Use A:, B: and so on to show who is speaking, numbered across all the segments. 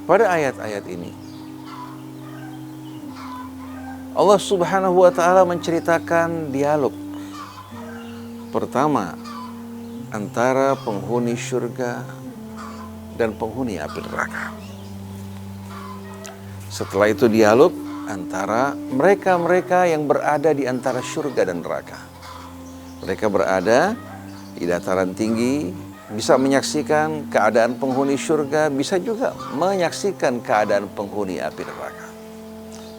A: pada ayat-ayat ini Allah Subhanahu wa ta'ala menceritakan dialog pertama antara penghuni surga dan penghuni api neraka. Setelah itu dialog antara mereka-mereka yang berada di antara surga dan neraka. Mereka berada di dataran tinggi, bisa menyaksikan keadaan penghuni surga, bisa juga menyaksikan keadaan penghuni api neraka.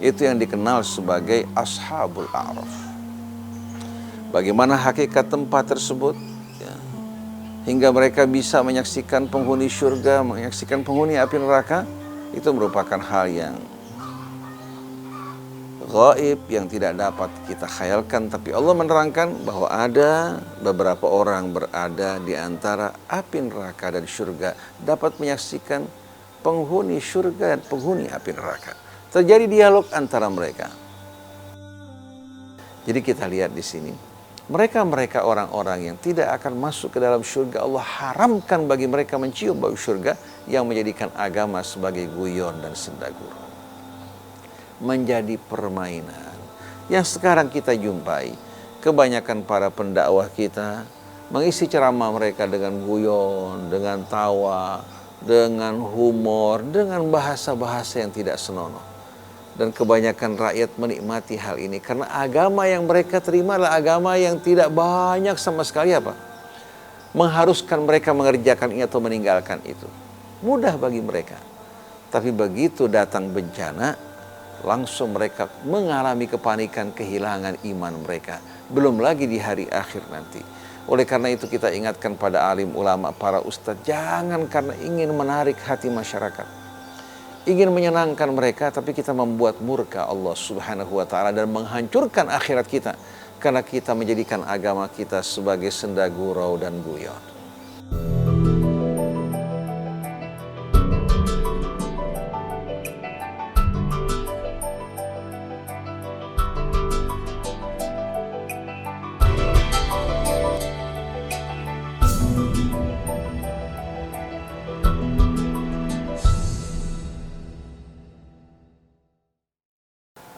A: Itu yang dikenal sebagai Ashabul A'raf. Bagaimana hakikat tempat tersebut? Ya. Hingga mereka bisa menyaksikan penghuni surga, menyaksikan penghuni api neraka, itu merupakan hal yang gaib, yang tidak dapat kita khayalkan. Tapi Allah menerangkan bahwa ada beberapa orang berada di antara api neraka dan surga, dapat menyaksikan penghuni surga dan penghuni api neraka. Terjadi dialog antara mereka. Jadi kita lihat di sini, mereka orang-orang yang tidak akan masuk ke dalam surga, Allah haramkan bagi mereka mencium bau surga yang menjadikan agama sebagai guyon dan sendagura, menjadi permainan yang sekarang kita jumpai. Kebanyakan para pendakwah kita mengisi ceramah mereka dengan guyon, dengan tawa, dengan humor, dengan bahasa-bahasa yang tidak senonoh. Dan kebanyakan rakyat menikmati hal ini karena agama yang mereka terima adalah agama yang tidak banyak sama sekali mengharuskan mereka mengerjakan ini atau meninggalkan itu. Mudah bagi mereka. Tapi begitu datang bencana, langsung mereka mengalami kepanikan, kehilangan iman mereka. Belum lagi di hari akhir nanti. Oleh karena itu kita ingatkan pada alim ulama, para ustadz, jangan karena ingin menarik hati masyarakat, ingin menyenangkan mereka, tapi kita membuat murka Allah Subhanahu wa ta'ala dan menghancurkan akhirat kita karena kita menjadikan agama kita sebagai senda gurau dan guyon.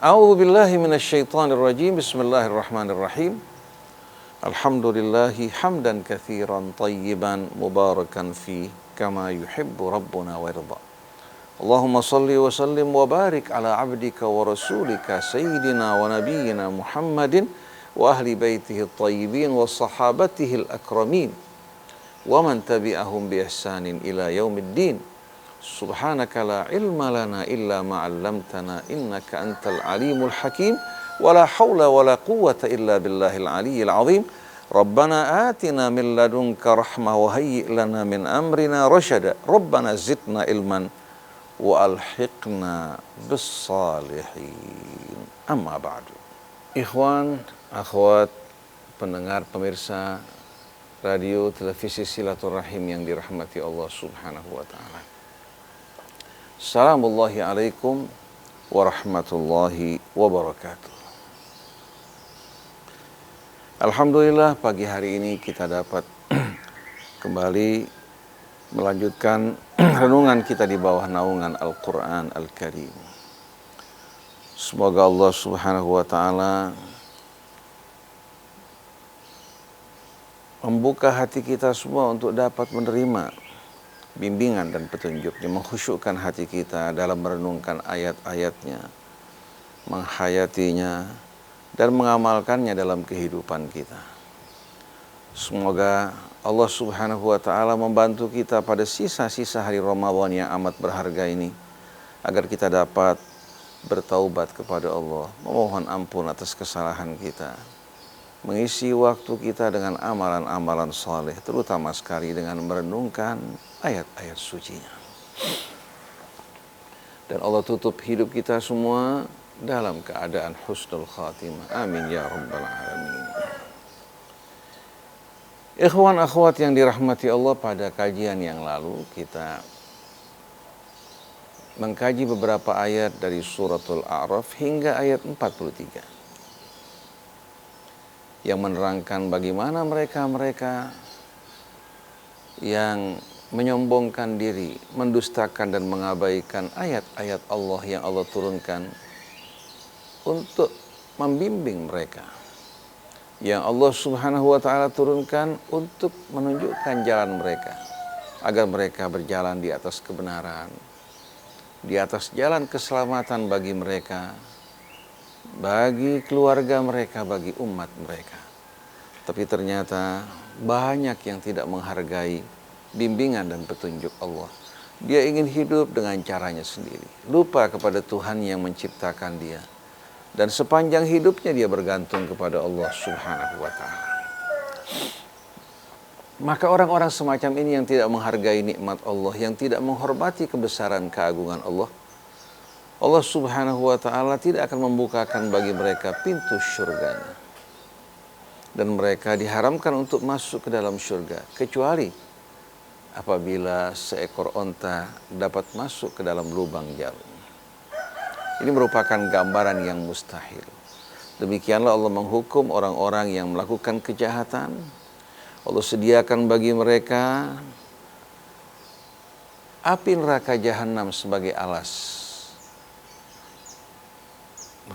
A: A'udzu billahi minasyaitonir rajim. Bismillahirrahmanirrahim. Alhamdulillahi hamdan katsiran tayyiban mubarakan fi kama yuhibbu rabbuna wa yarda. Allahumma salli wa sallim wa barik ala abdika wa rasulika sayyidina wa nabiyyina Muhammadin wa ahli baitihi at-tayyibin wa sahabatihi al-akramin wa man tabi'ahum bi ihsanin ila yaumiddin. Subhanaka la ilma lana illa ma 'allamtana innaka antal alimul hakim wa la haula wa la quwwata illa billahil aliyyil azim. Rabbana atina min ladunka rahmah wa hayyi' lana min amrina rasyada. Rabbana zidna ilman wa alhiqna bis salihin. Amma ba'du. Ikhwan, akhwat, pendengar, pemirsa radio televisi Silaturahim yang dirahmati Allah Subhanahu wa ta'ala. Assalamualaikum alaikum warahmatullahi wabarakatuh. Alhamdulillah pagi hari ini kita dapat kembali melanjutkan renungan kita di bawah naungan Al-Quran Al-Karim. Semoga Allah Subhanahu wa ta'ala membuka hati kita semua untuk dapat menerima bimbingan dan petunjuknya, mengkhusyukkan hati kita dalam merenungkan ayat-ayatnya, menghayatinya, dan mengamalkannya dalam kehidupan kita. Semoga Allah Subhanahu wa ta'ala membantu kita pada sisa-sisa hari Ramadan yang amat berharga ini, agar kita dapat bertaubat kepada Allah, memohon ampun atas kesalahan kita, mengisi waktu kita dengan amalan-amalan saleh, terutama sekali dengan merenungkan ayat-ayat sucinya. Dan Allah tutup hidup kita semua dalam keadaan husnul khatimah. Amin ya rabbal alamin. Ikhwan akhwat yang dirahmati Allah, pada kajian yang lalu kita mengkaji beberapa ayat dari suratul A'raf hingga ayat 43 yang menerangkan bagaimana mereka-mereka yang menyombongkan diri, mendustakan dan mengabaikan ayat-ayat Allah yang Allah turunkan untuk membimbing mereka. Yang Allah Subhanahu wa taala turunkan untuk menunjukkan jalan mereka agar mereka berjalan di atas kebenaran, di atas jalan keselamatan bagi mereka, bagi keluarga mereka, bagi umat mereka. Tapi ternyata banyak yang tidak menghargai bimbingan dan petunjuk Allah. Dia ingin hidup dengan caranya sendiri, lupa kepada Tuhan yang menciptakan dia. Dan sepanjang hidupnya dia bergantung kepada Allah Subhanahu wa ta'ala. Maka orang-orang semacam ini yang tidak menghargai nikmat Allah, yang tidak menghormati kebesaran keagungan Allah, Allah Subhanahu wa ta'ala tidak akan membukakan bagi mereka pintu syurganya. Dan mereka diharamkan untuk masuk ke dalam syurga, kecuali apabila seekor onta dapat masuk ke dalam lubang jarum. Ini merupakan gambaran yang mustahil. Demikianlah Allah menghukum orang-orang yang melakukan kejahatan. Allah sediakan bagi mereka api neraka jahanam sebagai alas.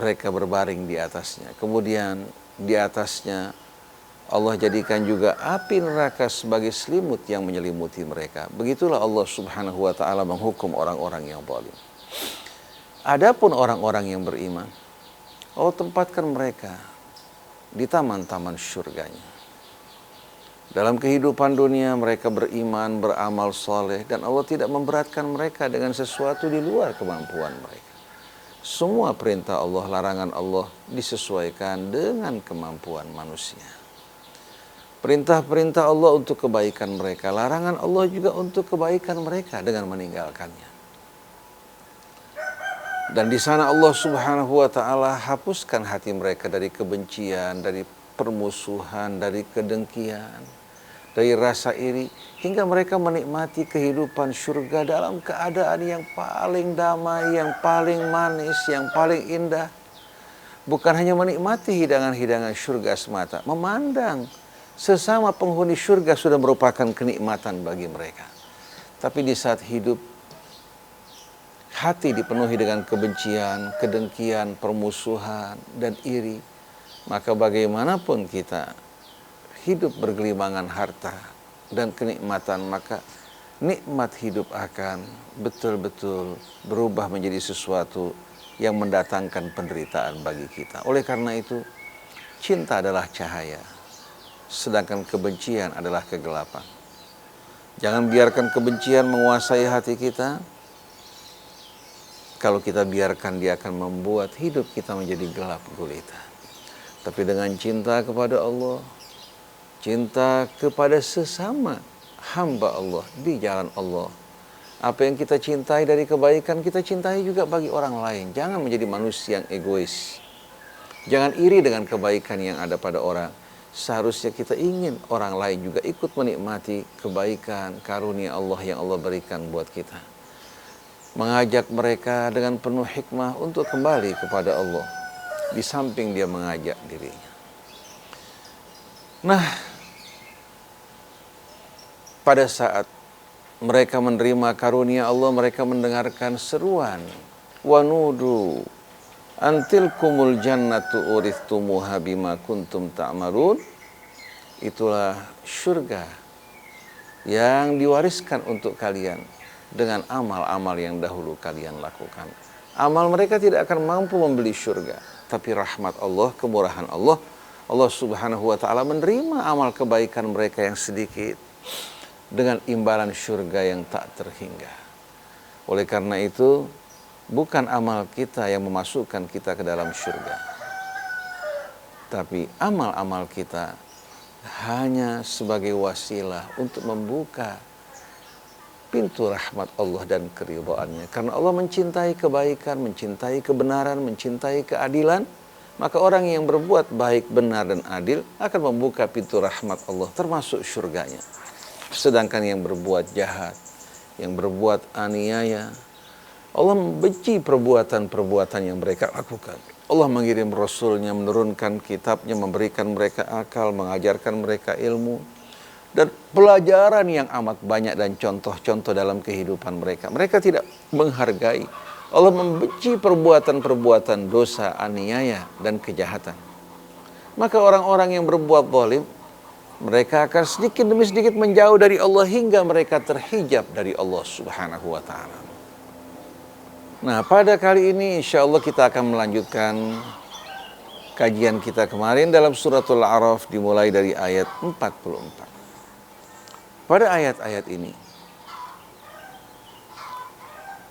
A: Mereka berbaring di atasnya. Kemudian di atasnya Allah jadikan juga api neraka sebagai selimut yang menyelimuti mereka. Begitulah Allah Subhanahu wa ta'ala menghukum orang-orang yang zalim. Adapun orang-orang yang beriman, Allah tempatkan mereka di taman-taman syurganya. Dalam kehidupan dunia mereka beriman, beramal soleh, dan Allah tidak memberatkan mereka dengan sesuatu di luar kemampuan mereka. Semua perintah Allah, larangan Allah disesuaikan dengan kemampuan manusia. Perintah-perintah Allah untuk kebaikan mereka, larangan Allah juga untuk kebaikan mereka dengan meninggalkannya. Dan di sana Allah Subhanahu wa ta'ala hapuskan hati mereka dari kebencian, dari permusuhan, dari kedengkian, dari rasa iri, hingga mereka menikmati kehidupan surga dalam keadaan yang paling damai, yang paling manis, yang paling indah. Bukan hanya menikmati hidangan-hidangan surga semata, memandang sesama penghuni surga sudah merupakan kenikmatan bagi mereka. Tapi di saat hidup, hati dipenuhi dengan kebencian, kedengkian, permusuhan, dan iri, maka bagaimanapun kita hidup bergelimangan harta dan kenikmatan, maka nikmat hidup akan betul-betul berubah menjadi sesuatu yang mendatangkan penderitaan bagi kita. Oleh karena itu, cinta adalah cahaya, sedangkan kebencian adalah kegelapan. Jangan biarkan kebencian menguasai hati kita. Kalau kita biarkan, dia akan membuat hidup kita menjadi gelap gulita. Tapi dengan cinta kepada Allah, cinta kepada sesama hamba Allah di jalan Allah, apa yang kita cintai dari kebaikan, kita cintai juga bagi orang lain. Jangan menjadi manusia yang egois. Jangan iri dengan kebaikan yang ada pada orang. Seharusnya kita ingin orang lain juga ikut menikmati kebaikan, karunia Allah yang Allah berikan buat kita. Mengajak mereka dengan penuh hikmah untuk kembali kepada Allah, di samping dia mengajak dirinya. Nah, pada saat mereka menerima karunia Allah, mereka mendengarkan seruan, wanudu antilkumul jannatu uristumuha bima kuntum ta'malun. Itulah surga yang diwariskan untuk kalian dengan amal-amal yang dahulu kalian lakukan. Amal mereka tidak akan mampu membeli surga, tapi rahmat Allah, kemurahan Allah, Allah Subhanahu wa ta'ala menerima amal kebaikan mereka yang sedikit dengan imbalan surga yang tak terhingga. Oleh karena itu, bukan amal kita yang memasukkan kita ke dalam surga, tapi amal-amal kita hanya sebagai wasilah untuk membuka pintu rahmat Allah dan keridhaannya. Karena Allah mencintai kebaikan, mencintai kebenaran, mencintai keadilan, maka orang yang berbuat baik, benar, dan adil akan membuka pintu rahmat Allah, termasuk surganya. Sedangkan yang berbuat jahat, yang berbuat aniaya, Allah membenci perbuatan-perbuatan yang mereka lakukan. Allah mengirim Rasulnya, menurunkan kitabnya, memberikan mereka akal, mengajarkan mereka ilmu, dan pelajaran yang amat banyak dan contoh-contoh dalam kehidupan mereka. Mereka tidak menghargai. Allah membenci perbuatan-perbuatan dosa, aniaya, dan kejahatan. Maka orang-orang yang berbuat zalim, mereka akan sedikit demi sedikit menjauh dari Allah hingga mereka terhijab dari Allah Subhanahu wa ta'ala. Nah, pada kali ini insya Allah kita akan melanjutkan kajian kita kemarin dalam suratul A'raf dimulai dari ayat 44. Pada ayat-ayat ini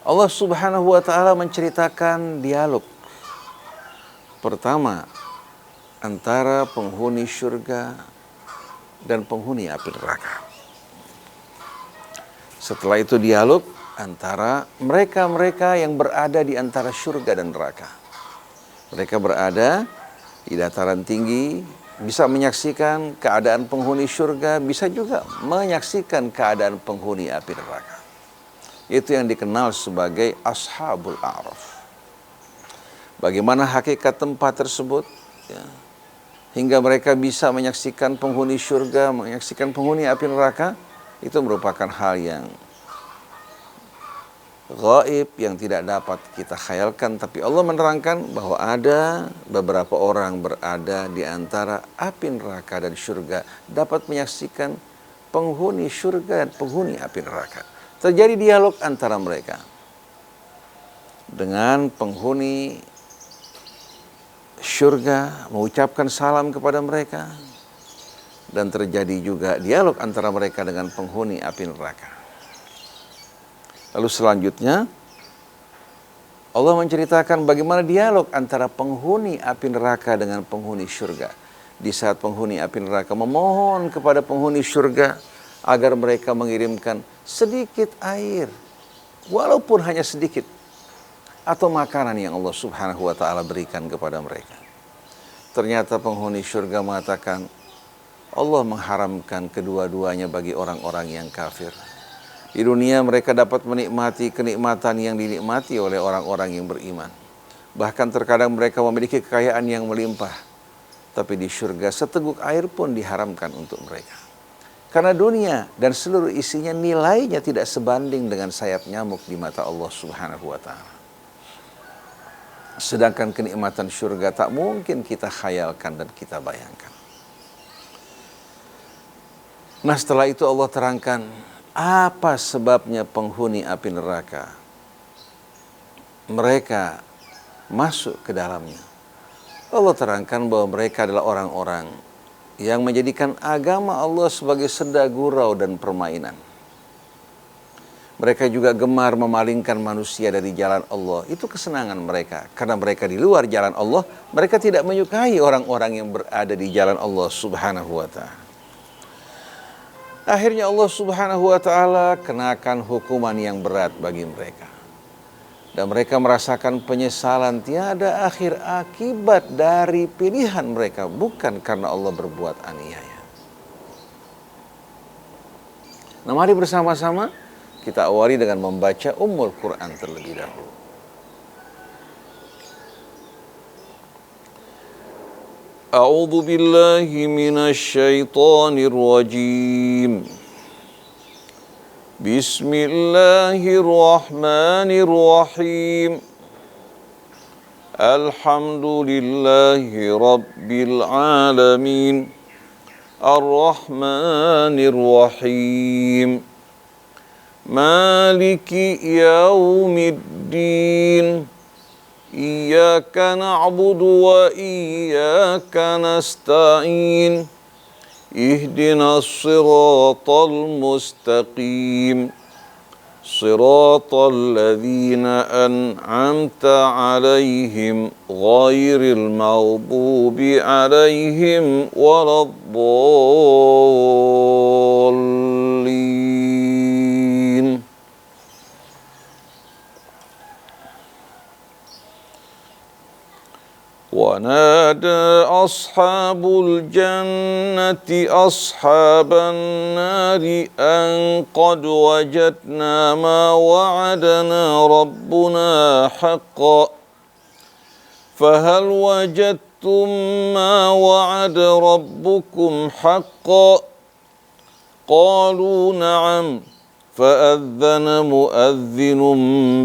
A: Allah Subhanahu wa ta'ala menceritakan dialog pertama antara penghuni surga dan penghuni api neraka. Setelah itu dialog antara mereka-mereka yang berada di antara surga dan neraka. Mereka berada di dataran tinggi, bisa menyaksikan keadaan penghuni surga, bisa juga menyaksikan keadaan penghuni api neraka. Itu yang dikenal sebagai Ashabul A'raf. Bagaimana hakikat tempat tersebut, ya, hingga mereka bisa menyaksikan penghuni surga, menyaksikan penghuni api neraka, itu merupakan hal yang gaib, yang tidak dapat kita khayalkan. Tapi Allah menerangkan bahwa ada beberapa orang berada di antara api neraka dan surga, dapat menyaksikan penghuni surga dan penghuni api neraka. Terjadi dialog antara mereka dengan penghuni surga, mengucapkan salam kepada mereka, dan terjadi juga dialog antara mereka dengan penghuni api neraka. Lalu selanjutnya Allah menceritakan bagaimana dialog antara penghuni api neraka dengan penghuni surga. Di saat penghuni api neraka memohon kepada penghuni surga agar mereka mengirimkan sedikit air, walaupun hanya sedikit, atau makanan yang Allah Subhanahu wa ta'ala berikan kepada mereka. Ternyata penghuni surga mengatakan, Allah mengharamkan kedua-duanya bagi orang-orang yang kafir. Di dunia mereka dapat menikmati kenikmatan yang dinikmati oleh orang-orang yang beriman. Bahkan terkadang mereka memiliki kekayaan yang melimpah. Tapi di surga seteguk air pun diharamkan untuk mereka. Karena dunia dan seluruh isinya nilainya tidak sebanding dengan sayap nyamuk di mata Allah Subhanahu wa ta'ala. Sedangkan kenikmatan surga tak mungkin kita khayalkan dan kita bayangkan. Nah, setelah itu Allah terangkan apa sebabnya penghuni api neraka mereka masuk ke dalamnya. Allah terangkan bahwa mereka adalah orang-orang yang menjadikan agama Allah sebagai senda gurau dan permainan. Mereka juga gemar memalingkan manusia dari jalan Allah. Itu kesenangan mereka. Karena mereka di luar jalan Allah, mereka tidak menyukai orang-orang yang berada di jalan Allah Subhanahu wa ta'ala. Akhirnya Allah Subhanahu wa ta'ala kenakan hukuman yang berat bagi mereka. Dan mereka merasakan penyesalan tiada akhir akibat dari pilihan mereka, bukan karena Allah berbuat aniaya. Nah, mari bersama-sama kita awali dengan membaca Ummul Quran terlebih dahulu. A'udzu billahi minasy syaithanir rajim. Bismillahirrahmanirrahim. Alhamdulillahi rabbil alamin. Ar-Rahmanir Rahim. Maliki yaumiddin. Iyyaka na'budu wa iyyaka nasta'in. Ihdinas siratal mustaqim. Siratal ladzina an'amta 'alaihim ghairil maghdubi 'alaihim waladdallin. ونادى أصحاب الجنة أصحاب النار أن قد وجدنا ما وعدنا ربنا حقا فهل وجدتم ما وعد ربكم حقا قالوا نعم فأذن مؤذن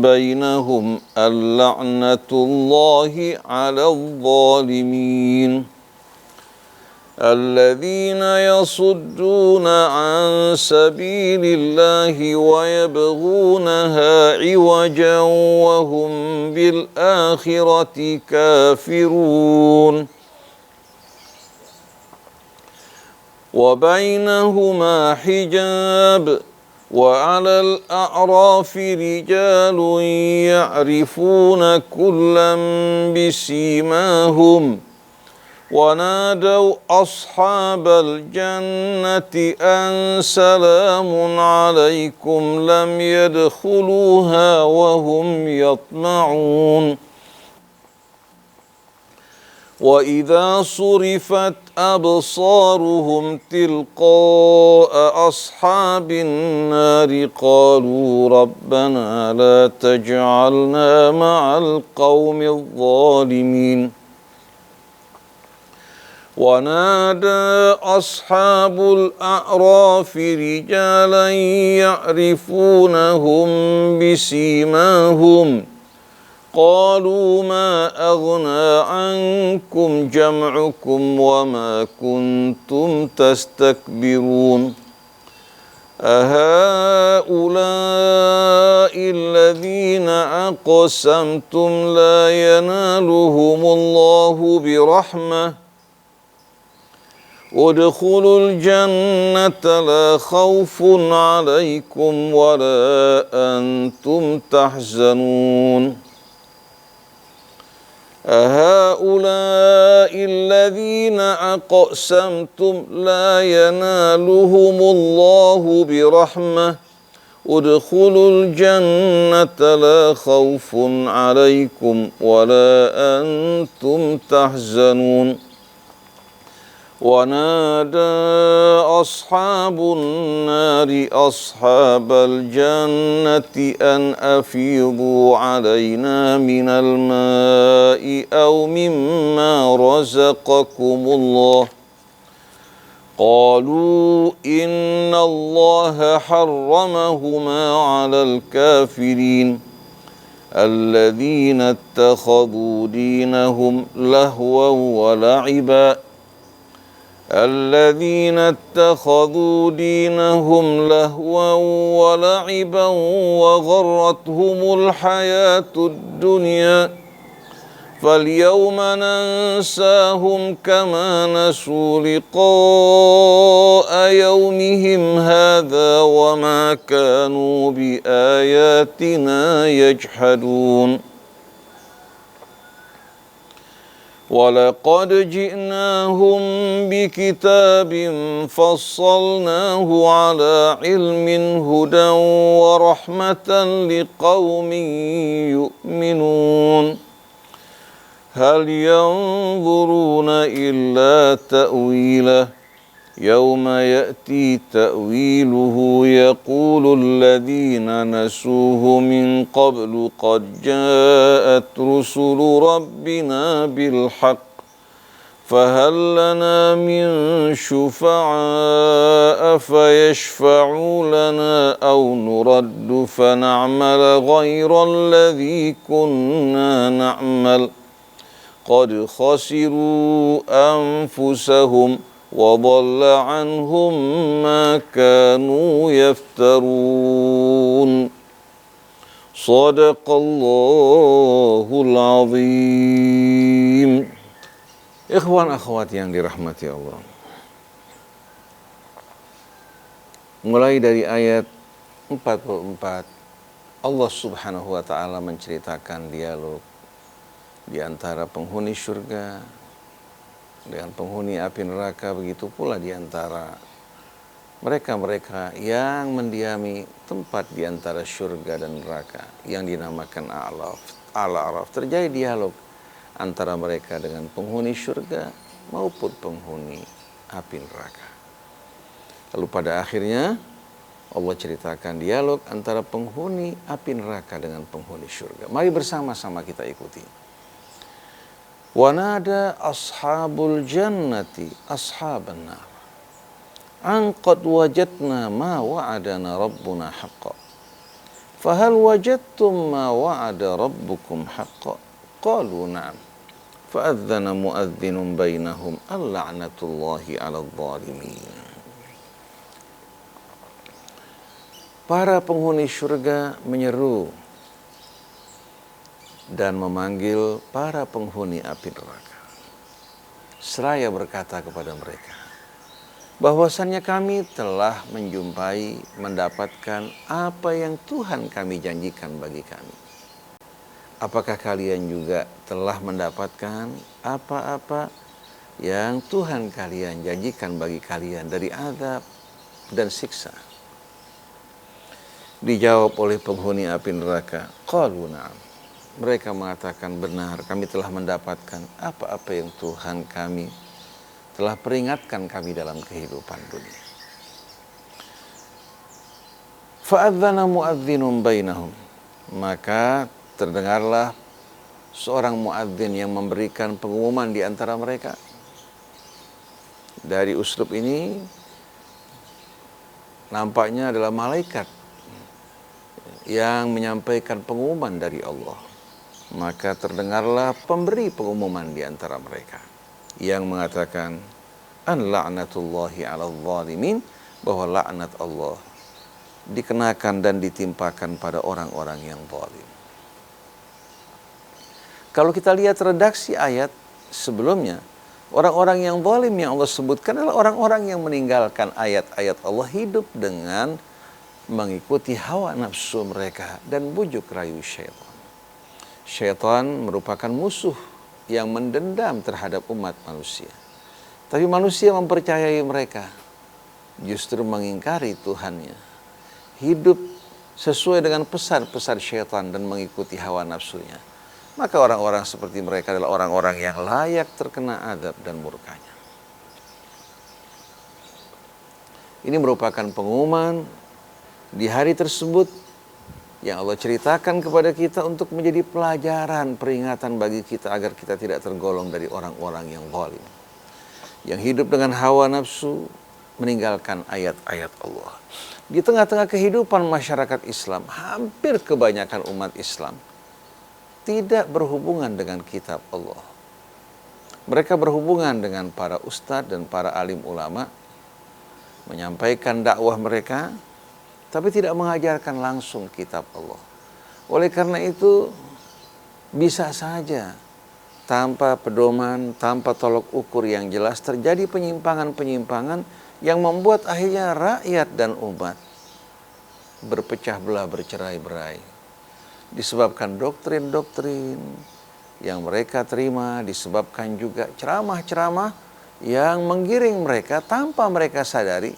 A: بينهم اللعنة الله على الظالمين الذين يصدون عن سبيل الله ويبغونها عوجا وهم بالآخرة كافرون وبينهما حجاب وعلى الأعراف رجال يعرفون كلا بسيماهم ونادوا أصحاب الجنة أن سلام عليكم لم يدخلوها وهم يطمعون وإذا صرفت أبصارهم تلقاء أصحاب النار قالوا ربنا لا تجعلنا مع القوم الظالمين ونادى أصحاب الأعراف رجالا يعرفونهم بسيماهم قالوا ما أغنى عنكم جمعكم وما كنتم تستكبرون أهؤلاء الذين أقسمتم لا ينالهم الله برحمة ادخلوا الجنة لا خوف عليكم ولا أنتم تحزنون أهؤلاء الذين أقسمتم لا ينالهم الله برحمة ادخلوا الجنة لا خوف عليكم ولا أنتم تحزنون ونادى أصحاب النار أصحاب الجنة أن أفيضوا علينا من الماء أو مما رزقكم الله قالوا إن الله حرمهما على الكافرين الذين اتخذوا دينهم لهوا ولعبا الذين اتخذوا دينهم لهوا ولعبا وغرتهم الحياة الدنيا فاليوم ننساهم كما نسوا لقاء يومهم هذا وما كانوا بآياتنا يجحدون ولقد جئناهم بكتاب فصلناه على علم هدى ورحمة لقوم يؤمنون هل ينظرون إلا تأويله يوم يأتي تأويله يقول الذين نسوه من قبل قد جاءت رسل ربنا بالحق فهل لنا من شفعاء فيشفعوا لنا أو نرد فنعمل غير الذي كنا نعمل قد خسروا أنفسهم وضل عنهم ما كانوا يفترون صدق الله العظيم. Ikhwan akhwat yang dirahmati Allah, mulai dari ayat 44 Allah subhanahu wa ta'ala menceritakan dialog di antara penghuni surga dengan penghuni api neraka, begitu pula di antara mereka-mereka yang mendiami tempat di antara surga dan neraka yang dinamakan Al-A'raf. Terjadi dialog antara mereka dengan penghuni surga maupun penghuni api neraka. Lalu pada akhirnya Allah ceritakan dialog antara penghuni api neraka dengan penghuni surga. Mari bersama-sama kita ikuti. Wanada ashabul jannati ashaban nar an qad wajadna ma wa'adana rabbuna haqqan. Fahal wajadtum ma wa'ada rabbukum haqqan? Qalu na'am. Fa'adzana mu'adzinun bainahum al-la'natullahi 'alal zalimin. Para penghuni surga menyeru dan memanggil para penghuni api neraka. Seraya berkata kepada mereka, bahwasannya kami telah menjumpai, mendapatkan apa yang Tuhan kami janjikan bagi kami. Apakah kalian juga telah mendapatkan apa-apa yang Tuhan kalian janjikan bagi kalian dari azab dan siksa? Dijawab oleh penghuni api neraka, qalu na'am. Mereka mengatakan, benar, kami telah mendapatkan apa-apa yang Tuhan kami telah peringatkan kami dalam kehidupan dunia. Fa'adzana mu'adzinun bainahum. Maka terdengarlah seorang muadzin yang memberikan pengumuman di antara mereka. Dari uslub ini nampaknya adalah malaikat yang menyampaikan pengumuman dari Allah. Maka terdengarlah pemberi pengumuman di antara mereka yang mengatakan, an la'natullahi 'alal zalimin, bahwa laknat Allah dikenakan dan ditimpakan pada orang-orang yang zalim. Kalau kita lihat redaksi ayat sebelumnya, orang-orang yang zalim yang Allah sebutkan adalah orang-orang yang meninggalkan ayat-ayat Allah, hidup dengan mengikuti hawa nafsu mereka dan bujuk rayu syaitan. Syaitan merupakan musuh yang mendendam terhadap umat manusia. Tapi manusia mempercayai mereka, justru mengingkari Tuhannya. Hidup sesuai dengan pesan-pesan syaitan dan mengikuti hawa nafsunya. Maka orang-orang seperti mereka adalah orang-orang yang layak terkena azab dan murkanya. Ini merupakan pengumuman di hari tersebut yang Allah ceritakan kepada kita untuk menjadi pelajaran, peringatan bagi kita agar kita tidak tergolong dari orang-orang yang zalim, yang hidup dengan hawa nafsu, meninggalkan ayat-ayat Allah. Di tengah-tengah kehidupan masyarakat Islam, hampir kebanyakan umat Islam tidak berhubungan dengan kitab Allah. Mereka berhubungan dengan para ustadz dan para alim ulama, menyampaikan dakwah mereka, tapi tidak mengajarkan langsung kitab Allah. Oleh karena itu, bisa saja tanpa pedoman, tanpa tolok ukur yang jelas, terjadi penyimpangan-penyimpangan yang membuat akhirnya rakyat dan umat berpecah belah, bercerai-berai. Disebabkan doktrin-doktrin yang mereka terima, disebabkan juga ceramah-ceramah yang menggiring mereka tanpa mereka sadari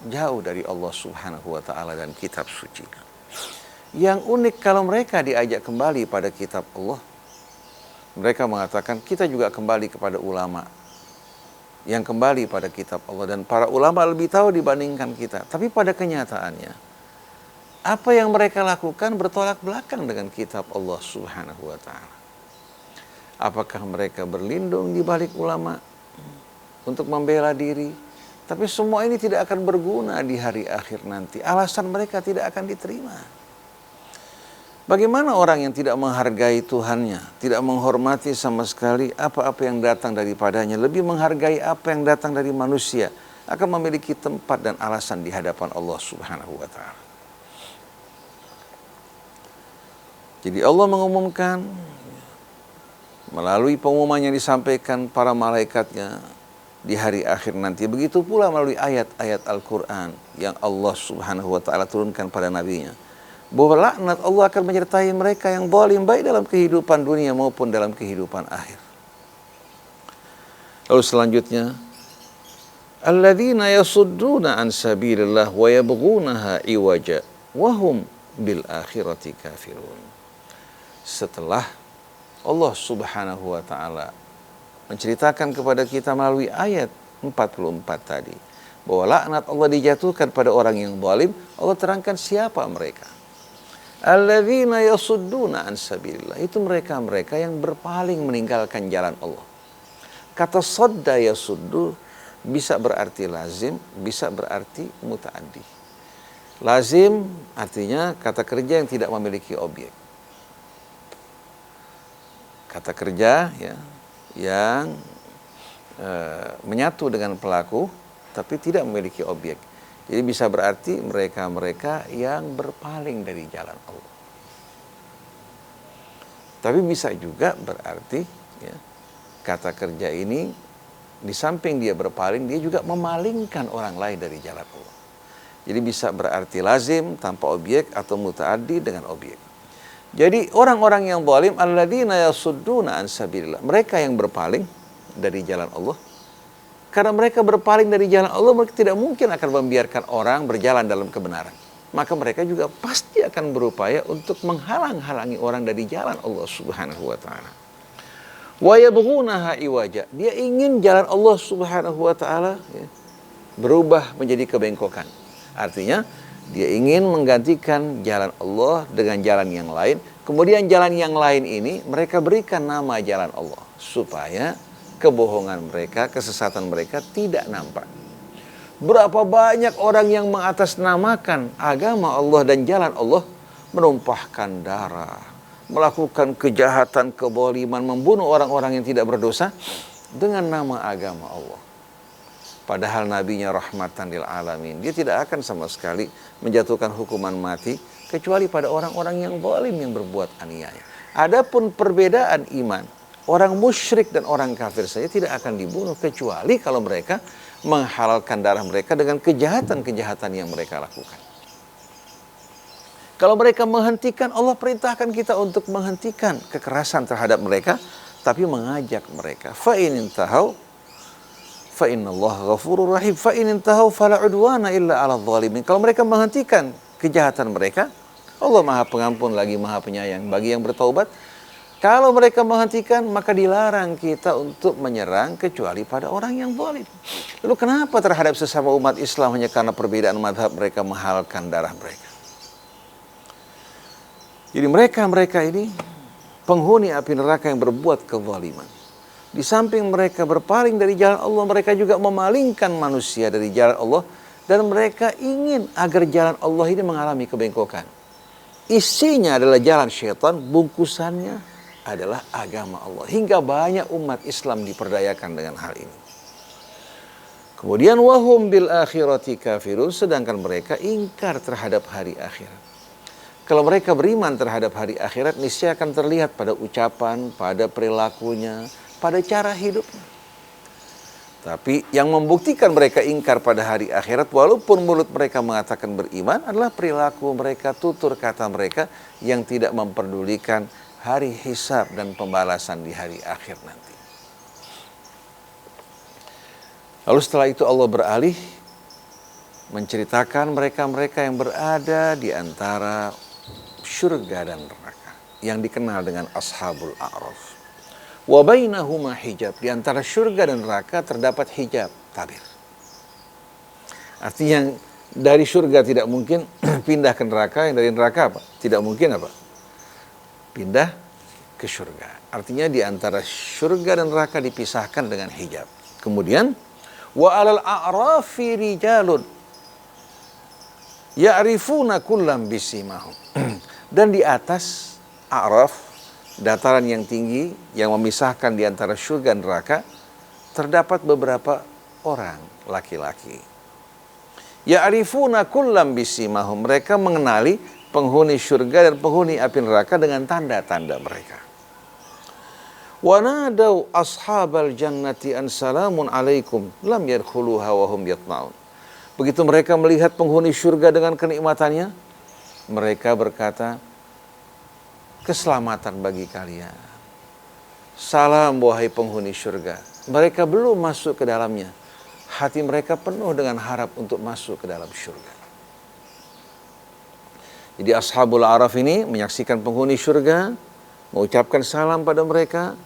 A: jauh dari Allah Subhanahu wa ta'ala dan kitab suci. Yang unik kalau mereka diajak kembali pada kitab Allah, mereka mengatakan kita juga kembali kepada ulama yang kembali pada kitab Allah, dan para ulama lebih tahu dibandingkan kita. Tapi pada kenyataannya, apa yang mereka lakukan bertolak belakang dengan kitab Allah Subhanahu wa ta'ala. Apakah mereka berlindung di balik ulama untuk membela diri? Tapi semua ini tidak akan berguna di hari akhir nanti. Alasan mereka tidak akan diterima. Bagaimana orang yang tidak menghargai Tuhannya, tidak menghormati sama sekali apa-apa yang datang daripadanya, lebih menghargai apa yang datang dari manusia, akan memiliki tempat dan alasan di hadapan Allah Subhanahu wa ta'ala. Jadi Allah mengumumkan melalui pengumuman yang disampaikan para malaikatnya di hari akhir nanti. Begitu pula melalui ayat-ayat Al-Quran yang Allah Subhanahu wa ta'ala turunkan pada nabinya, bahwa laknat Allah akan menyertai mereka yang zalim, baik dalam kehidupan dunia maupun dalam kehidupan akhir. Lalu selanjutnya, alladzina yasudduna an sabilillah wa yabghunaha iwaja wa hum bil akhirati kafirun. Setelah Allah Subhanahu wa ta'ala menceritakan kepada kita melalui ayat 44 tadi, bahwa laknat Allah dijatuhkan pada orang yang zalim, Allah terangkan siapa mereka. Alladzina yasudduna an sabilillah, itu mereka-mereka yang berpaling meninggalkan jalan Allah. Kata sadda yasuddu bisa berarti lazim, bisa berarti muta'addi. Lazim artinya kata kerja yang tidak memiliki objek. Kata kerja ya, yang menyatu dengan pelaku tapi tidak memiliki objek. Jadi bisa berarti mereka-mereka yang berpaling dari jalan Allah. Tapi bisa juga berarti ya, kata kerja ini di samping dia berpaling, dia juga memalingkan orang lain dari jalan Allah. Jadi bisa berarti lazim tanpa objek atau muta'addi dengan objek. Jadi orang-orang yang zalim alladzina yasudduna an sabilillah, mereka yang berpaling dari jalan Allah. Karena mereka berpaling dari jalan Allah, mereka tidak mungkin akan membiarkan orang berjalan dalam kebenaran. Maka mereka juga pasti akan berupaya untuk menghalang-halangi orang dari jalan Allah Subhanahu wa taala. Wa yabghunaha iwaja. Dia ingin jalan Allah Subhanahu wa taala ya, berubah menjadi kebengkokan. Artinya dia ingin menggantikan jalan Allah dengan jalan yang lain. Kemudian jalan yang lain ini mereka berikan nama jalan Allah supaya kebohongan mereka, kesesatan mereka tidak nampak. Berapa banyak orang yang mengatasnamakan agama Allah dan jalan Allah, menumpahkan darah, melakukan kejahatan, kezaliman, membunuh orang-orang yang tidak berdosa dengan nama agama Allah. Padahal nabinya rahmatan lil alamin. Dia tidak akan sama sekali menjatuhkan hukuman mati kecuali pada orang-orang yang zalim yang berbuat aniaya. Adapun perbedaan iman, orang musyrik dan orang kafir saja tidak akan dibunuh kecuali kalau mereka menghalalkan darah mereka dengan kejahatan-kejahatan yang mereka lakukan. Kalau mereka menghentikan, Allah perintahkan kita untuk menghentikan kekerasan terhadap mereka, tapi mengajak mereka. Fa in intahau fa innallaha ghafurur rahim, fa in intahau fala udwana illa 'alal zalimin. Kalau mereka menghentikan kejahatan mereka, Allah Maha Pengampun lagi Maha Penyayang bagi yang bertaubat. Kalau mereka menghentikan, maka dilarang kita untuk menyerang kecuali pada orang yang zalim. Lalu kenapa terhadap sesama umat Islam hanya karena perbedaan mazhab mereka menghalalkan darah mereka? Jadi mereka ini penghuni api neraka yang berbuat kezaliman. Di samping mereka berpaling dari jalan Allah, mereka juga memalingkan manusia dari jalan Allah. Dan mereka ingin agar jalan Allah ini mengalami kebengkokan. Isinya adalah jalan syaitan, bungkusannya adalah agama Allah. Hingga banyak umat Islam diperdayakan dengan hal ini. Kemudian wahum bil akhirati kafirun, sedangkan mereka ingkar terhadap hari akhirat. Kalau mereka beriman terhadap hari akhirat, niscaya akan terlihat pada ucapan, pada perilakunya, pada cara hidupnya. Tapi yang membuktikan mereka ingkar pada hari akhirat, walaupun mulut mereka mengatakan beriman, adalah perilaku mereka, tutur kata mereka yang tidak memperdulikan hari hisab dan pembalasan di hari akhir nanti. Lalu setelah itu Allah beralih menceritakan mereka-mereka yang berada di antara syurga dan neraka, yang dikenal dengan Ashabul A'raf. Wa bainahuma hijab, di antara syurga dan neraka terdapat hijab, tabir. Artinya dari syurga tidak mungkin pindah ke neraka, yang dari neraka apa? Tidak mungkin apa? Pindah ke syurga. Artinya di antara syurga dan neraka dipisahkan dengan hijab. Kemudian wa alal a'rafi rijalun ya'rifuna kullam bisimahum. Dan di atas A'raf, dataran yang tinggi yang memisahkan di antara syurga dan neraka, terdapat beberapa orang laki-laki. Ya'rifuna kullam bisimahum, mereka mengenali penghuni syurga dan penghuni api neraka dengan tanda-tanda mereka. Wa nadau ashabal jannati an salamun alaikum lam yadkhuluha wa hum yatma'un. Begitu mereka melihat penghuni syurga dengan kenikmatannya, mereka berkata, keselamatan bagi kalian. Salam wahai penghuni syurga. Mereka belum masuk ke dalamnya. Hati mereka penuh dengan harap untuk masuk ke dalam syurga. Jadi Ashabul A'raf ini menyaksikan penghuni syurga, mengucapkan salam pada mereka,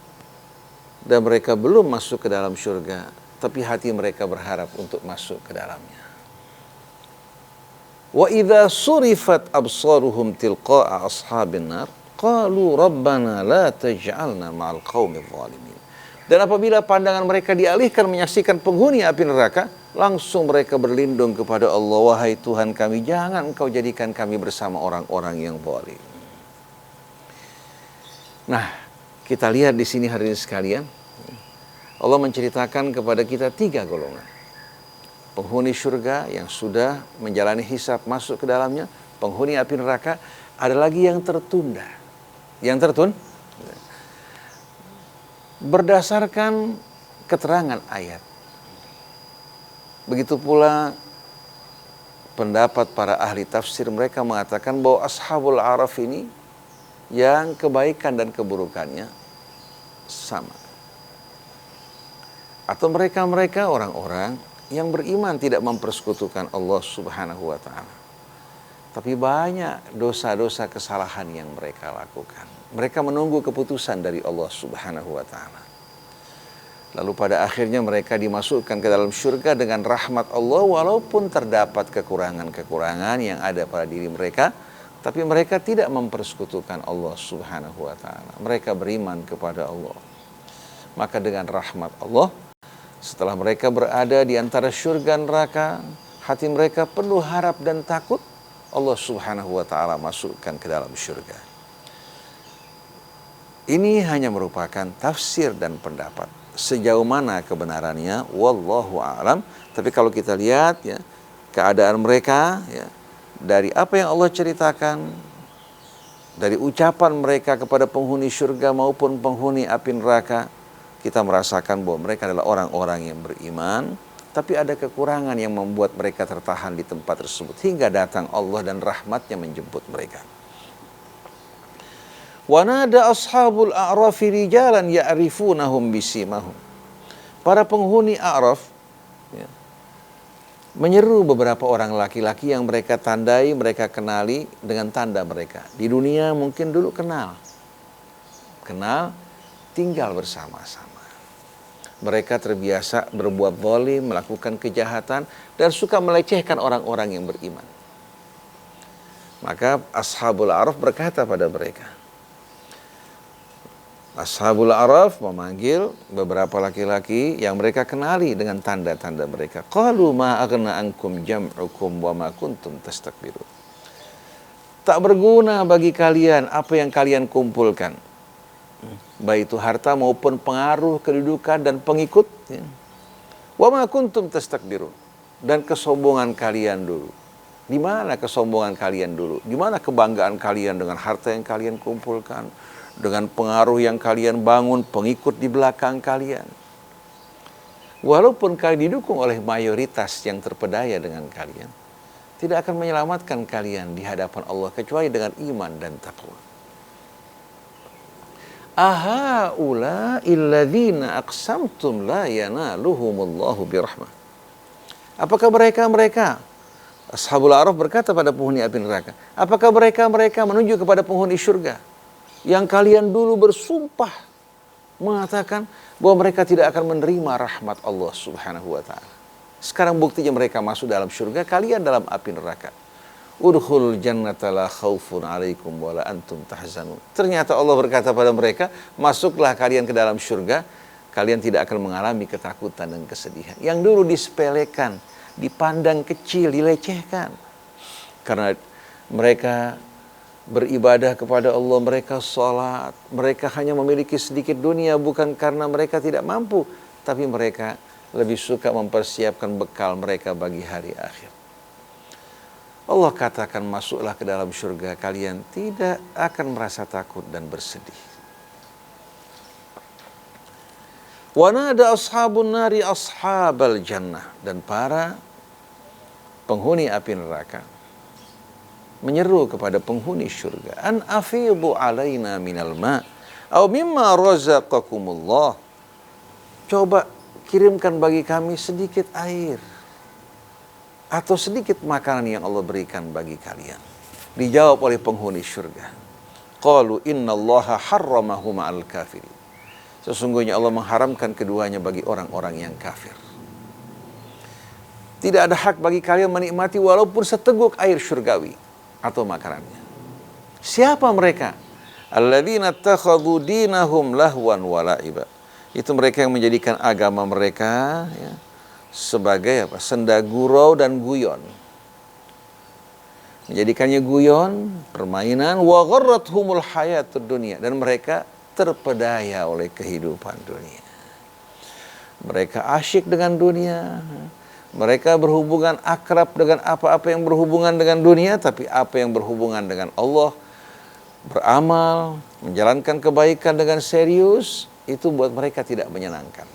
A: dan mereka belum masuk ke dalam syurga, tapi hati mereka berharap untuk masuk ke dalamnya. Wa idza surifat absaruhum tilqa'a ashabin nar qalu rabbana la taj'alna ma'al qaumidh dhalimin. Dan apabila pandangan mereka dialihkan menyaksikan penghuni api neraka, langsung mereka berlindung kepada Allah. Wahai Tuhan kami, jangan Engkau jadikan kami bersama orang-orang yang zalim. Nah, kita lihat di sini hari ini sekalian, Allah menceritakan kepada kita 3 golongan. Penghuni surga yang sudah menjalani hisab masuk ke dalamnya, penghuni api neraka, ada lagi yang tertunda. Yang tertunda berdasarkan keterangan ayat. Begitu pula pendapat para ahli tafsir, mereka mengatakan bahwa ashabul araf ini yang kebaikan dan keburukannya sama. Atau mereka-mereka orang-orang yang beriman tidak mempersekutukan Allah Subhanahu wa ta'ala. Tapi banyak dosa-dosa kesalahan yang mereka lakukan. Mereka menunggu keputusan dari Allah Subhanahu wa ta'ala. Lalu pada akhirnya mereka dimasukkan ke dalam surga dengan rahmat Allah, walaupun terdapat kekurangan-kekurangan yang ada pada diri mereka, tapi mereka tidak mempersekutukan Allah Subhanahu wa ta'ala. Mereka beriman kepada Allah. Maka dengan rahmat Allah, setelah mereka berada di antara surga neraka, hati mereka penuh harap dan takut, Allah Subhanahu wa ta'ala masukkan ke dalam surga. Ini hanya merupakan tafsir dan pendapat. Sejauh mana kebenarannya, wallahu a'lam. Tapi kalau kita lihat ya, keadaan mereka ya, dari apa yang Allah ceritakan, dari ucapan mereka kepada penghuni surga maupun penghuni api neraka, kita merasakan bahwa mereka adalah orang-orang yang beriman, tapi ada kekurangan yang membuat mereka tertahan di tempat tersebut hingga datang Allah dan rahmatnya menjemput mereka. Wa nada ashabul a'rafi rijalan ya'rifunahum bisimahum. Para penghuni A'raf ya, menyeru beberapa orang laki-laki yang mereka tandai, mereka kenali dengan tanda mereka. Di dunia mungkin dulu kenal, tinggal bersama-sama. Mereka terbiasa berbuat zalim, melakukan kejahatan, dan suka melecehkan orang-orang yang beriman. Maka Ashabul A'raf berkata pada mereka. Ashabul A'raf memanggil beberapa laki-laki yang mereka kenali dengan tanda-tanda mereka. Qalu ma aghna ankum jam'ukum wa ma kuntum tastakbirun. Tak berguna bagi kalian apa yang kalian kumpulkan, baik itu harta maupun pengaruh, kedudukan dan pengikut. Ya. Wa ma kuntum tastakbirun, dan kesombongan kalian dulu. Di mana kesombongan kalian dulu? Di mana kebanggaan kalian dengan harta yang kalian kumpulkan, dengan pengaruh yang kalian bangun, pengikut di belakang kalian? Walaupun kalian didukung oleh mayoritas yang terpedaya dengan kalian, tidak akan menyelamatkan kalian di hadapan Allah kecuali dengan iman dan takwa. Ahaula illadzina aqsamtum la yanaluhumullahu birahmah. Apakah mereka Ashabul A'raf berkata pada penghuni api neraka, apakah mereka menuju kepada penghuni surga yang kalian dulu bersumpah mengatakan bahwa mereka tidak akan menerima rahmat Allah Subhanahu wa ta'ala? Sekarang buktinya mereka masuk dalam surga, kalian dalam api neraka. Udkhulul jannata la khaufun alaikum wa la antum tahzanun. Ternyata Allah berkata pada mereka, masuklah kalian ke dalam surga, kalian tidak akan mengalami ketakutan dan kesedihan. Yang dulu disepelekan, dipandang kecil, dilecehkan. Karena mereka beribadah kepada Allah, mereka salat, mereka hanya memiliki sedikit dunia bukan karena mereka tidak mampu, tapi mereka lebih suka mempersiapkan bekal mereka bagi hari akhir. Allah katakan, masuklah ke dalam surga, kalian tidak akan merasa takut dan bersedih. Wa nada ashabun nari ashabal jannah, dan para penghuni api neraka menyeru kepada penghuni surga, an afidu alaina minal ma aw mimma razaqakumullah. Coba kirimkan bagi kami sedikit air atau sedikit makanan yang Allah berikan bagi kalian. Dijawab oleh penghuni surga, qalu innallaha harramahuma al kafirin. Sesungguhnya Allah mengharamkan keduanya bagi orang-orang yang kafir. Tidak ada hak bagi kalian menikmati walaupun seteguk air surgawi atau makanannya. Siapa mereka? Alladzina takhadhu dinahum lahwan wa la'iba. Itu mereka yang menjadikan agama mereka ya, sebagai apa? Senda gurau dan guyon. Menjadikannya guyon, permainan, wa gharrathumul hayatud dunya, dan mereka terpedaya oleh kehidupan dunia. Mereka asyik dengan dunia. Mereka berhubungan akrab dengan apa-apa yang berhubungan dengan dunia, tapi apa yang berhubungan dengan Allah, beramal, menjalankan kebaikan dengan serius, itu buat mereka tidak menyenangkan.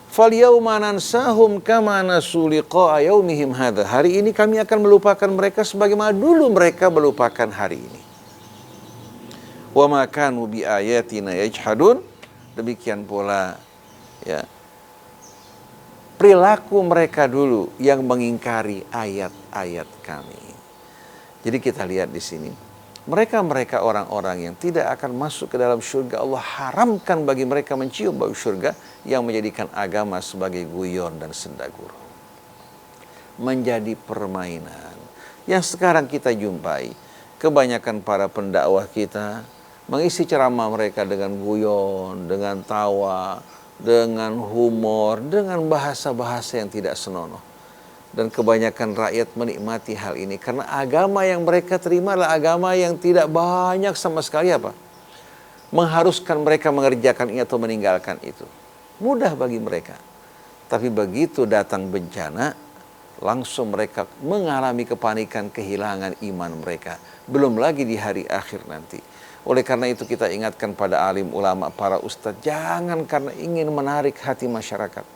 A: Falyawma nansahum kama nasu liqa'a yaumihim hadza. Hari ini kami akan melupakan mereka sebagaimana dulu mereka melupakan hari ini. Wa ma kanu bi ayatina yajhadun. Demikian pula ya, perilaku mereka dulu yang mengingkari ayat-ayat kami. Jadi kita lihat di sini, mereka orang-orang yang tidak akan masuk ke dalam surga, Allah haramkan bagi mereka mencium bau surga yang menjadikan agama sebagai guyon dan senda gurau. Menjadi permainan. Yang sekarang kita jumpai, kebanyakan para pendakwah kita mengisi ceramah mereka dengan guyon, dengan tawa, dengan humor, dengan bahasa-bahasa yang tidak senonoh. Dan kebanyakan rakyat menikmati hal ini karena agama yang mereka terima adalah agama yang tidak banyak sama sekali apa? Mengharuskan mereka mengerjakan ini atau meninggalkan itu. Mudah bagi mereka. Tapi begitu datang bencana, langsung mereka mengalami kepanikan, kehilangan iman mereka. Belum lagi di hari akhir nanti. Oleh karena itu kita ingatkan pada alim ulama, para ustadz, jangan karena ingin menarik hati masyarakat,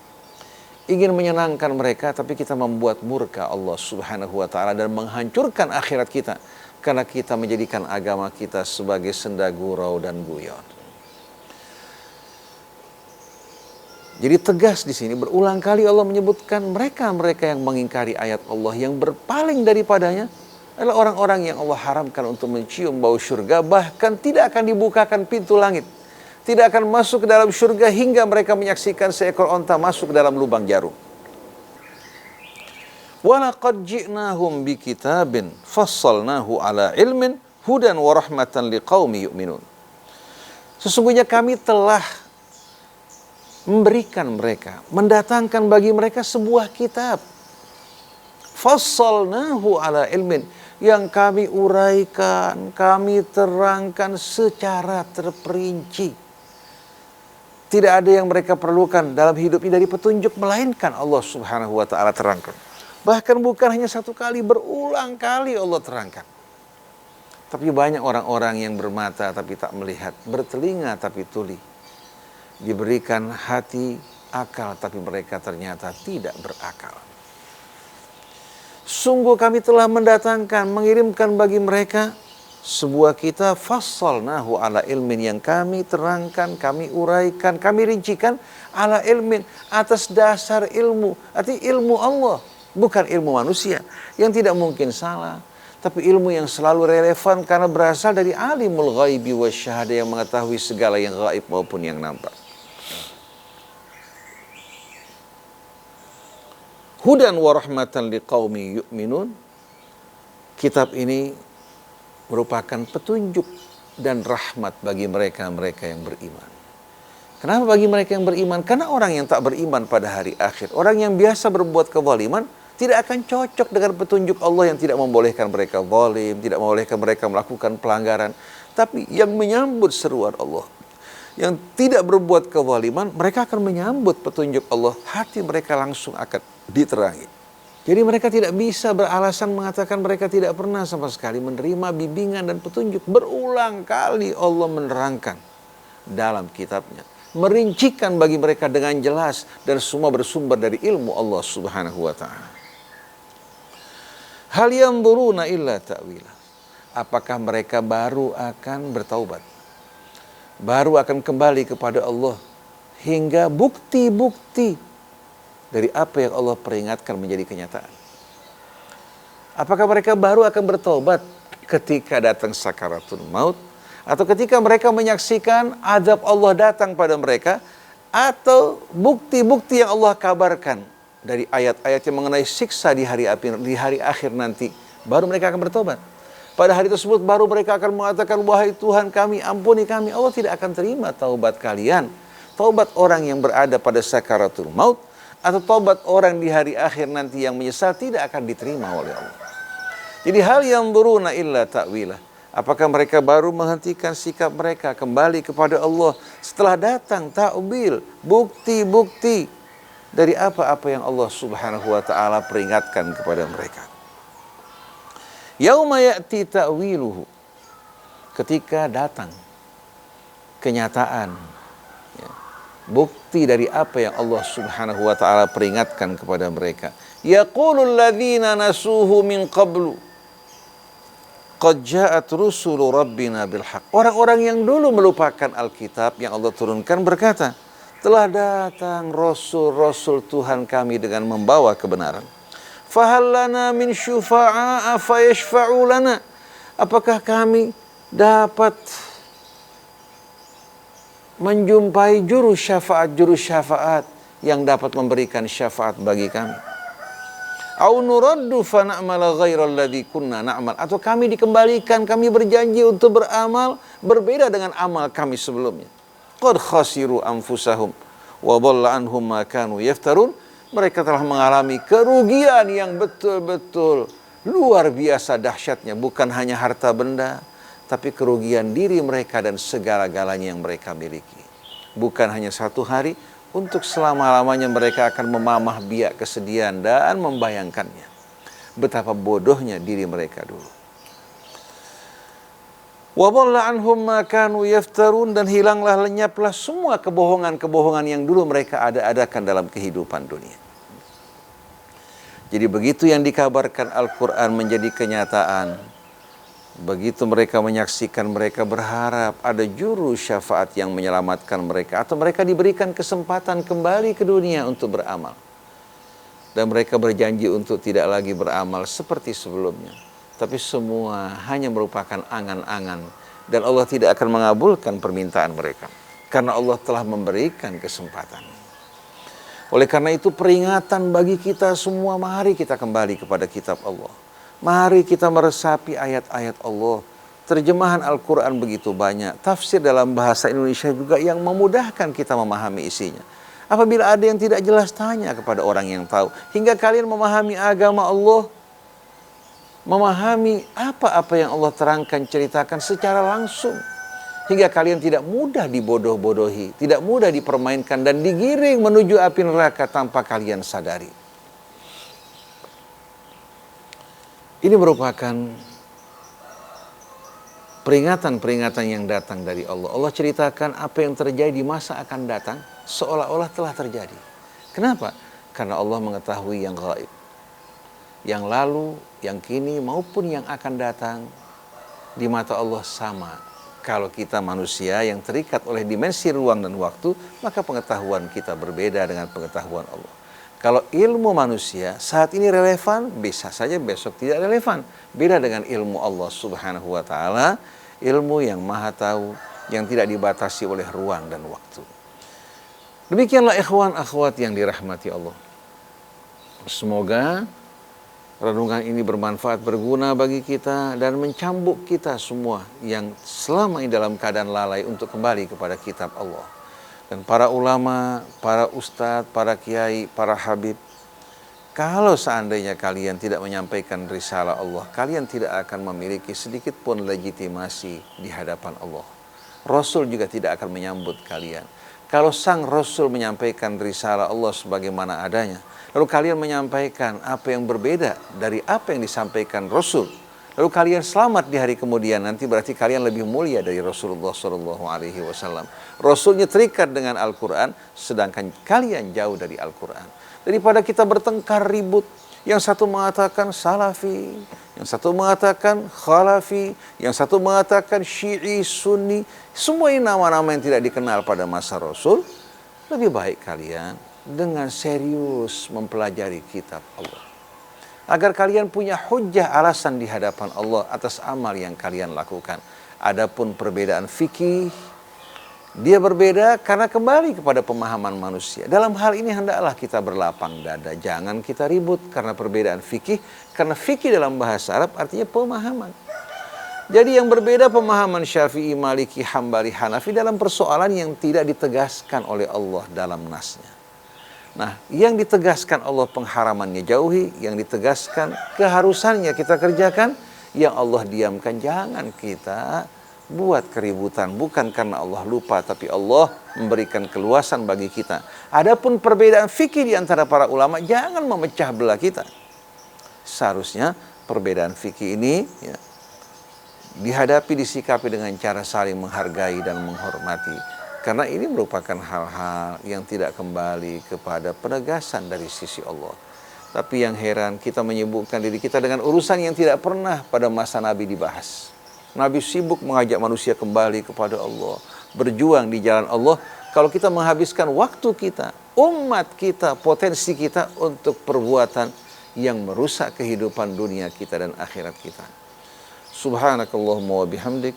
A: ingin menyenangkan mereka, tapi kita membuat murka Allah Subhanahu wa ta'ala dan menghancurkan akhirat kita karena kita menjadikan agama kita sebagai senda gurau dan guyon. Jadi tegas di sini berulang kali Allah menyebutkan mereka yang mengingkari ayat Allah, yang berpaling daripadanya adalah orang-orang yang Allah haramkan untuk mencium bau surga, bahkan tidak akan dibukakan pintu langit. Tidak akan masuk ke dalam surga hingga mereka menyaksikan seekor onta masuk ke dalam lubang jarum. Walaqad ji'nahum bikitabin fassalnahu ala ilmin hudan wa rahmatan liqaumi yu'minun. Sesungguhnya kami telah memberikan mereka, mendatangkan bagi mereka sebuah kitab. Fassalnahu ala ilmin, yang kami uraikan, kami terangkan secara terperinci. Tidak ada yang mereka perlukan dalam hidup ini dari petunjuk, melainkan Allah Subhanahu wa ta'ala terangkan. Bahkan bukan hanya satu kali, berulang kali Allah terangkan. Tapi banyak orang-orang yang bermata tapi tak melihat, bertelinga tapi tuli. Diberikan hati, akal, tapi mereka ternyata tidak berakal. Sungguh kami telah mendatangkan, mengirimkan bagi mereka sebuah kitab, fassalnahu ala ilmin, yang kami terangkan, kami uraikan, kami rincikan ala ilmin, atas dasar ilmu. Arti ilmu Allah, bukan ilmu manusia yang tidak mungkin salah, tapi ilmu yang selalu relevan karena berasal dari alimul ghaibi wasyahada, yang mengetahui segala yang gaib maupun yang nampak. Hudan wa rahmatan liqaumi yu'minun. Kitab ini merupakan petunjuk dan rahmat bagi mereka-mereka yang beriman. Kenapa bagi mereka yang beriman? Karena orang yang tak beriman pada hari akhir, orang yang biasa berbuat kezaliman, tidak akan cocok dengan petunjuk Allah yang tidak membolehkan mereka zalim, tidak membolehkan mereka melakukan pelanggaran. Tapi yang menyambut seruan Allah, yang tidak berbuat kezaliman, mereka akan menyambut petunjuk Allah, hati mereka langsung akan diterangi. Jadi mereka tidak bisa beralasan mengatakan mereka tidak pernah sama sekali menerima bimbingan dan petunjuk. Berulang kali Allah menerangkan dalam kitabnya, merincikan bagi mereka dengan jelas, dan semua bersumber dari ilmu Allah Subhanahu wa ta'ala. Hal yanzuruna illa ta'wila. Apakah mereka baru akan bertaubat, baru akan kembali kepada Allah hingga bukti-bukti dari apa yang Allah peringatkan menjadi kenyataan? Apakah mereka baru akan bertobat ketika datang sakaratul maut, atau ketika mereka menyaksikan azab Allah datang pada mereka, atau bukti-bukti yang Allah kabarkan dari ayat-ayat yang mengenai siksa di hari akhir nanti, baru mereka akan bertobat? Pada hari tersebut baru mereka akan mengatakan, wahai Tuhan kami, ampuni kami. Allah tidak akan terima taubat kalian taubat orang yang berada pada sakaratul maut, atau taubat orang di hari akhir nanti yang menyesal, tidak akan diterima oleh Allah. Jadi hal yang yanzuruna illa ta'wilah. Apakah mereka baru menghentikan sikap mereka kembali kepada Allah setelah datang ta'wil, bukti-bukti dari apa-apa yang Allah Subhanahu wa taala peringatkan kepada mereka. Yauma ya'ti ta'wiluhu, ketika datang kenyataan, ya, bukti dari apa yang Allah Subhanahu wa taala peringatkan kepada mereka. Yaqulul ladzina nasuhu min qablu qad ja'at rusulu rabbina bil haqq. Orang-orang yang dulu melupakan Alkitab yang Allah turunkan berkata, telah datang rasul-rasul Tuhan kami dengan membawa kebenaran. Fahal lana min syufa'a fayashfa'u lana. Apakah kami dapat menjumpai juru syafaat yang dapat memberikan syafaat bagi kami? Au nuraddu fa na'mala ghairal ladzi kunna na'mal, atau kami dikembalikan, kami berjanji untuk beramal berbeda dengan amal kami sebelumnya. Qad khasiru anfusahum wa dhalla anhum ma kanu yaftarun. Mereka telah mengalami kerugian yang betul-betul luar biasa dahsyatnya, bukan hanya harta benda, tapi kerugian diri mereka dan segala-galanya yang mereka miliki. Bukan hanya satu hari, untuk selama-lamanya mereka akan memamah biak kesedihan dan membayangkannya. Betapa bodohnya diri mereka dulu. Wa dhalla anhum ma kanu yaftarun, dan hilanglah, lenyaplah semua kebohongan-kebohongan yang dulu mereka ada-adakan dalam kehidupan dunia. Jadi begitu yang dikabarkan Al-Quran menjadi kenyataan. Begitu mereka menyaksikan, mereka berharap ada juru syafaat yang menyelamatkan mereka, atau mereka diberikan kesempatan kembali ke dunia untuk beramal. Dan mereka berjanji untuk tidak lagi beramal seperti sebelumnya. Tapi semua hanya merupakan angan-angan, dan Allah tidak akan mengabulkan permintaan mereka, karena Allah telah memberikan kesempatan. Oleh karena itu peringatan bagi kita semua, mari kita kembali kepada kitab Allah. Mari kita meresapi ayat-ayat Allah. Terjemahan Al-Quran begitu banyak, tafsir dalam bahasa Indonesia juga yang memudahkan kita memahami isinya. Apabila ada yang tidak jelas, tanya kepada orang yang tahu, hingga kalian memahami agama Allah, memahami apa-apa yang Allah terangkan, ceritakan secara langsung, hingga kalian tidak mudah dibodoh-bodohi, tidak mudah dipermainkan dan digiring menuju api neraka tanpa kalian sadari. Ini merupakan peringatan-peringatan yang datang dari Allah. Allah ceritakan apa yang terjadi di masa akan datang seolah-olah telah terjadi. Kenapa? Karena Allah mengetahui yang gaib, yang lalu, yang kini, maupun yang akan datang. Di mata Allah sama. Kalau kita manusia yang terikat oleh dimensi ruang dan waktu, maka pengetahuan kita berbeda dengan pengetahuan Allah. Kalau ilmu manusia saat ini relevan, bisa saja besok tidak relevan. Beda dengan ilmu Allah Subhanahu wa taala, ilmu yang maha tahu, yang tidak dibatasi oleh ruang dan waktu. Demikianlah ikhwan akhwat yang dirahmati Allah. Semoga renungan ini bermanfaat, berguna bagi kita, dan mencambuk kita semua yang selama ini dalam keadaan lalai untuk kembali kepada kitab Allah. Dan para ulama, para ustadz, para kiai, para habib, kalau seandainya kalian tidak menyampaikan risalah Allah, kalian tidak akan memiliki sedikit pun legitimasi di hadapan Allah. Rasul juga tidak akan menyambut kalian. Kalau sang Rasul menyampaikan risalah Allah sebagaimana adanya, lalu kalian menyampaikan apa yang berbeda dari apa yang disampaikan Rasul, lalu kalian selamat di hari kemudian, nanti berarti kalian lebih mulia dari Rasulullah SAW. Rasulnya terikat dengan Al-Quran, sedangkan kalian jauh dari Al-Quran. Daripada kita bertengkar ribut, yang satu mengatakan Salafi, yang satu mengatakan Khalafi, yang satu mengatakan Syi'i, Sunni, semua ini nama-nama yang tidak dikenal pada masa Rasul. Lebih baik kalian dengan serius mempelajari kitab Allah, agar kalian punya hujjah, alasan di hadapan Allah atas amal yang kalian lakukan. Adapun perbedaan fikih, dia berbeda karena kembali kepada pemahaman manusia. Dalam hal ini hendaklah kita berlapang dada. Jangan kita ribut karena perbedaan fikih. Karena fikih dalam bahasa Arab artinya pemahaman. Jadi yang berbeda pemahaman Syafi'i, Maliki, Hambali, Hanafi dalam persoalan yang tidak ditegaskan oleh Allah dalam nasnya. Nah, yang ditegaskan Allah pengharamannya jauhi, yang ditegaskan keharusannya kita kerjakan, yang Allah diamkan jangan kita buat keributan. Bukan karena Allah lupa, tapi Allah memberikan keluasan bagi kita. Adapun perbedaan fikih di antara para ulama jangan memecah belah kita. Seharusnya perbedaan fikih ini ya, dihadapi, disikapi dengan cara saling menghargai dan menghormati. Karena ini merupakan hal-hal yang tidak kembali kepada penegasan dari sisi Allah. Tapi yang heran, kita menyibukkan diri kita dengan urusan yang tidak pernah pada masa Nabi dibahas. Nabi sibuk mengajak manusia kembali kepada Allah, berjuang di jalan Allah. Kalau kita menghabiskan waktu kita, umat kita, potensi kita untuk perbuatan yang merusak kehidupan dunia kita dan akhirat kita. Subhanakallahumma wa bihamdik,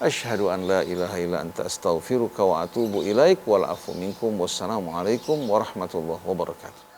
A: asyhadu an la ilaha illa anta astaghfiruka wa atubu ilaik, wal afu minkum, wassalamualaikum warahmatullahi wabarakatuh.